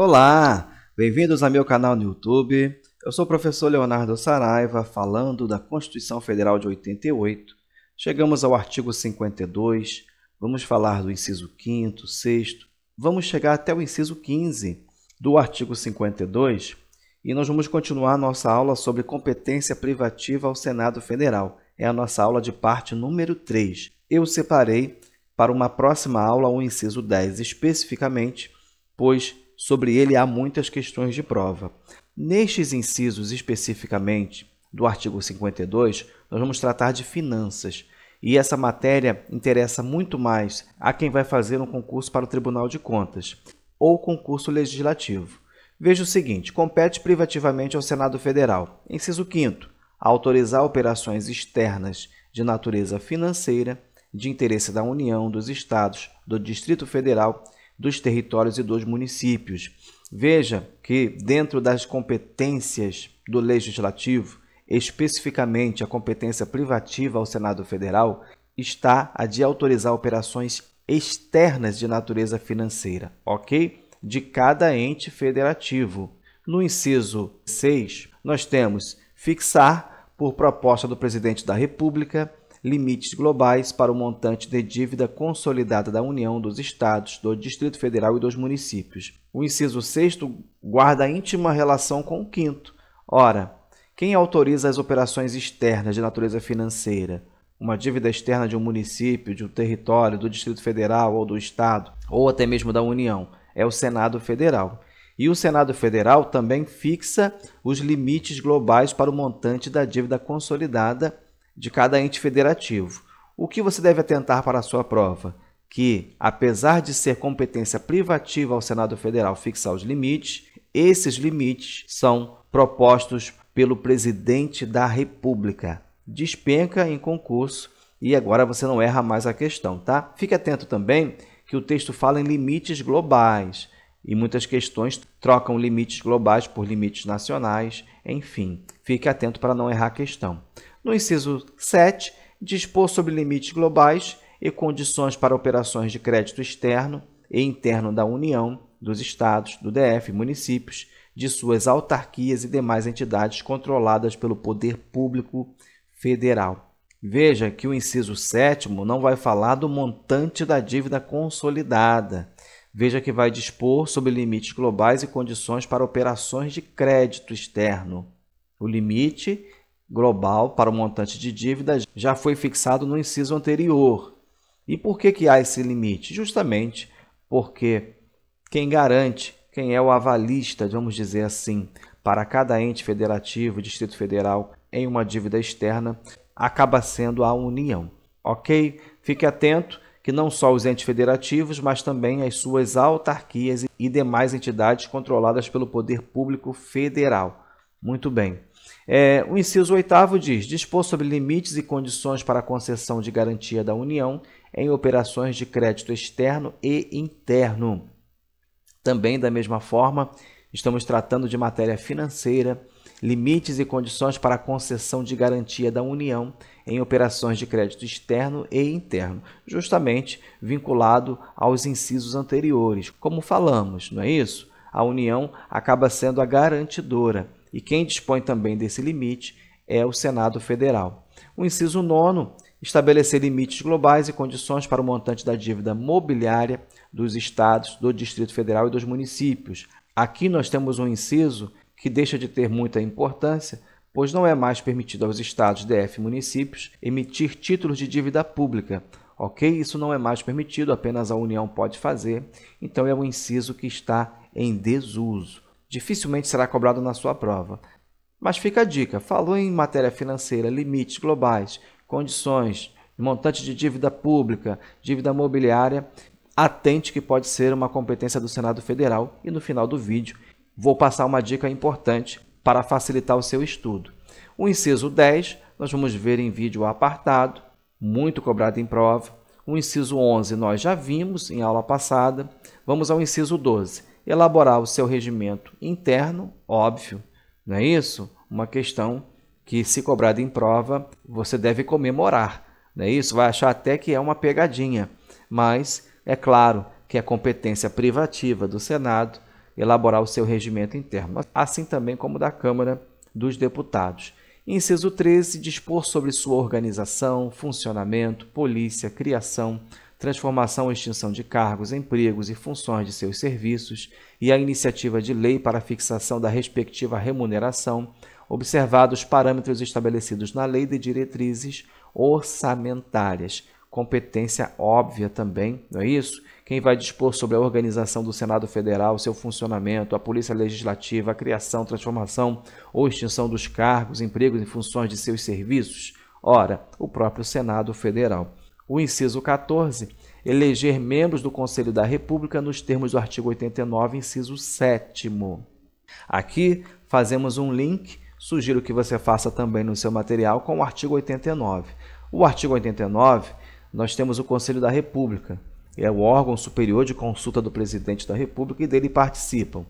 Olá, bem-vindos ao meu canal no YouTube. Eu sou o professor Leonardo Saraiva, falando da Constituição Federal de 88. Chegamos ao artigo 52, vamos falar do inciso 5º, 6º, vamos chegar até o inciso 15 do artigo 52 e nós vamos continuar nossa aula sobre competência privativa ao Senado Federal. É a nossa aula de parte número 3. Eu separei para uma próxima aula o inciso 10 especificamente, pois sobre ele há muitas questões de prova. Nestes incisos especificamente do artigo 52, nós vamos tratar de finanças. E essa matéria interessa muito mais a quem vai fazer um concurso para o Tribunal de Contas ou concurso legislativo. Veja o seguinte: compete privativamente ao Senado Federal. Inciso 5º, autorizar operações externas de natureza financeira, de interesse da União, dos Estados, do Distrito Federal, dos territórios e dos municípios. Veja que dentro das competências do Legislativo, especificamente a competência privativa ao Senado Federal, está a de autorizar operações externas de natureza financeira, ok? De cada ente federativo. No inciso 6, nós temos fixar, por proposta do Presidente da República, limites globais para o montante de dívida consolidada da União, dos Estados, do Distrito Federal e dos municípios. O inciso 6º guarda íntima relação com o 5º. Ora, quem autoriza as operações externas de natureza financeira? Uma dívida externa de um município, de um território, do Distrito Federal ou do Estado, ou até mesmo da União, é o Senado Federal. E o Senado Federal também fixa os limites globais para o montante da dívida consolidada de cada ente federativo. O que você deve atentar para a sua prova? Que, apesar de ser competência privativa ao Senado Federal fixar os limites, esses limites são propostos pelo Presidente da República. Despenca em concurso e agora você não erra mais a questão, tá? Fique atento também que o texto fala em limites globais e muitas questões trocam limites globais por limites nacionais, enfim, fique atento para não errar a questão. No inciso 7, dispor sobre limites globais e condições para operações de crédito externo e interno da União, dos Estados, do DF, municípios, de suas autarquias e demais entidades controladas pelo poder público federal. Veja que o inciso 7º não vai falar do montante da dívida consolidada. Veja que vai dispor sobre limites globais e condições para operações de crédito externo. O limite global para o montante de dívida já foi fixado no inciso anterior. E por que há esse limite? Justamente porque quem garante, quem é o avalista, vamos dizer assim, para cada ente federativo, Distrito Federal, em uma dívida externa, acaba sendo a União. Ok? Fique atento que não só os entes federativos, mas também as suas autarquias e demais entidades controladas pelo poder público federal. Muito bem. O inciso 8º diz: dispor sobre limites e condições para a concessão de garantia da União em operações de crédito externo e interno. Também, da mesma forma, estamos tratando de matéria financeira, limites e condições para a concessão de garantia da União em operações de crédito externo e interno, justamente vinculado aos incisos anteriores. Como falamos, não é isso? A União acaba sendo a garantidora. E quem dispõe também desse limite é o Senado Federal. O inciso 9º, estabelecer limites globais e condições para o montante da dívida mobiliária dos estados, do Distrito Federal e dos municípios. Aqui nós temos um inciso que deixa de ter muita importância, pois não é mais permitido aos estados, DF e municípios emitir títulos de dívida pública. Ok? Isso não é mais permitido, apenas a União pode fazer. Então é um inciso que está em desuso. Dificilmente será cobrado na sua prova. Mas fica a dica: falou em matéria financeira, limites globais, condições, montante de dívida pública, dívida mobiliária, atente que pode ser uma competência do Senado Federal. E no final do vídeo vou passar uma dica importante para facilitar o seu estudo. O inciso 10, nós vamos ver em vídeo apartado, muito cobrado em prova. O inciso 11 nós já vimos em aula passada. Vamos ao inciso 12. Elaborar o seu regimento interno, óbvio, não é isso? Uma questão que, se cobrada em prova, você deve comemorar, não é isso? Vai achar até que é uma pegadinha, mas é claro que é competência privativa do Senado elaborar o seu regimento interno, assim também como da Câmara dos Deputados. Inciso 13, dispor sobre sua organização, funcionamento, polícia, criação, transformação ou extinção de cargos, empregos e funções de seus serviços e a iniciativa de lei para a fixação da respectiva remuneração, observados os parâmetros estabelecidos na Lei de Diretrizes Orçamentárias. Competência óbvia também, não é isso? Quem vai dispor sobre a organização do Senado Federal, seu funcionamento, a Polícia Legislativa, a criação, transformação ou extinção dos cargos, empregos e funções de seus serviços? Ora, o próprio Senado Federal. O inciso 14, eleger membros do Conselho da República nos termos do artigo 89, inciso 7º. Aqui fazemos um link, sugiro que você faça também no seu material com o artigo 89. O artigo 89, nós temos o Conselho da República, é o órgão superior de consulta do presidente da República e dele participam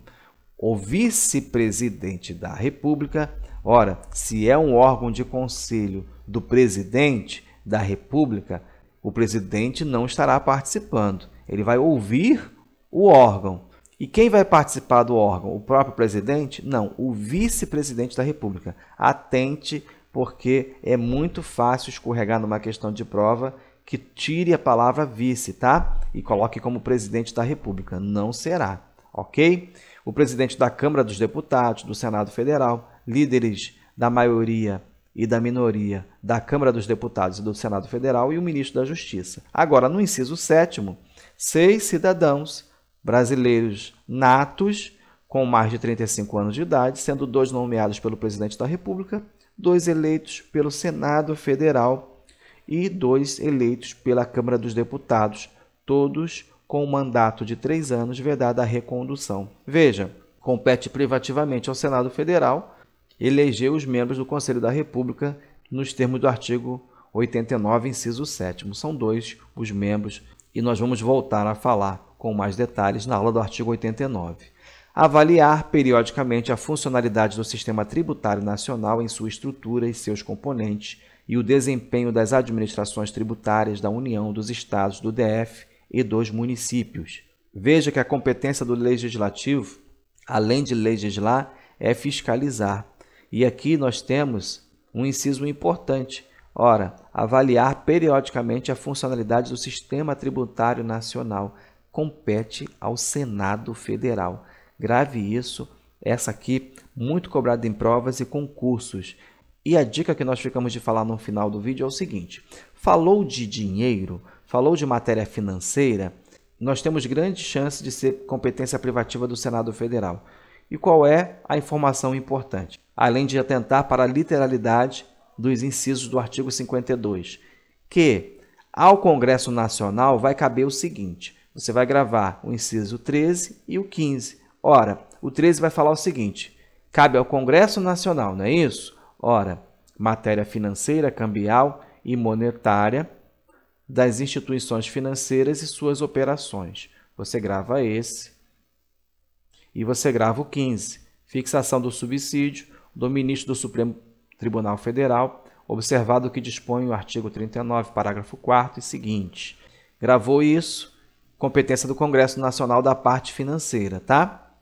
o vice-presidente da República. Ora, se é um órgão de conselho do presidente da República, o presidente não estará participando, ele vai ouvir o órgão. E quem vai participar do órgão? O próprio presidente? Não, o vice-presidente da República. Atente, porque é muito fácil escorregar numa questão de prova que tire a palavra vice, tá? E coloque como presidente da República. Não será, ok? O presidente da Câmara dos Deputados, do Senado Federal, líderes da maioria e da minoria da Câmara dos Deputados e do Senado Federal e o ministro da Justiça. Agora, no inciso 7º, 6 cidadãos brasileiros natos com mais de 35 anos de idade, sendo 2 nomeados pelo presidente da República, 2 eleitos pelo Senado Federal e 2 eleitos pela Câmara dos Deputados, todos com um mandato de 3 anos, vedada a recondução. Veja, compete privativamente ao Senado Federal eleger os membros do Conselho da República nos termos do artigo 89, inciso 7º. São 2 os membros e nós vamos voltar a falar com mais detalhes na aula do artigo 89. Avaliar periodicamente a funcionalidade do sistema tributário nacional em sua estrutura e seus componentes e o desempenho das administrações tributárias da União, dos Estados, do DF e dos municípios. Veja que a competência do Legislativo, além de legislar, é fiscalizar. E aqui nós temos um inciso importante. Ora, avaliar periodicamente a funcionalidade do sistema tributário nacional. Compete ao Senado Federal. Grave isso, essa aqui muito cobrada em provas e concursos. E a dica que nós ficamos de falar no final do vídeo é o seguinte: falou de dinheiro, falou de matéria financeira, nós temos grande chance de ser competência privativa do Senado Federal. E qual é a informação importante? Além de atentar para a literalidade dos incisos do artigo 52, que ao Congresso Nacional vai caber o seguinte: você vai gravar o inciso 13 e o 15. Ora, o 13 vai falar o seguinte: cabe ao Congresso Nacional, não é isso? Ora, matéria financeira, cambial e monetária das instituições financeiras e suas operações. Você grava esse e você grava o 15. Fixação do subsídio do ministro do Supremo Tribunal Federal, observado o que dispõe o artigo 39, parágrafo 4º e seguinte. Gravou isso, competência do Congresso Nacional da parte financeira, tá?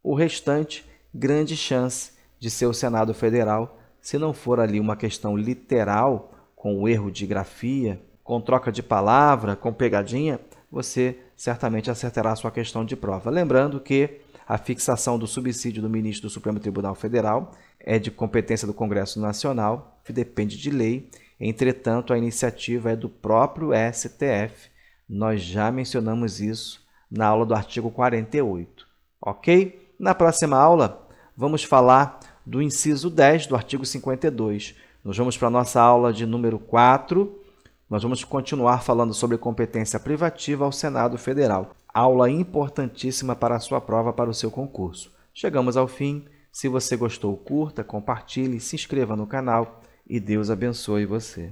O restante, grande chance de ser o Senado Federal, se não for ali uma questão literal, com erro de grafia, com troca de palavra, com pegadinha, você certamente acertará a sua questão de prova. Lembrando que a fixação do subsídio do ministro do Supremo Tribunal Federal é de competência do Congresso Nacional, que depende de lei. Entretanto, a iniciativa é do próprio STF. Nós já mencionamos isso na aula do artigo 48, ok? Na próxima aula, vamos falar do inciso 10 do artigo 52. Nós vamos para a nossa aula de número 4. Nós vamos continuar falando sobre competência privativa ao Senado Federal. Aula importantíssima para a sua prova, para o seu concurso. Chegamos ao fim. Se você gostou, curta, compartilhe, se inscreva no canal e Deus abençoe você.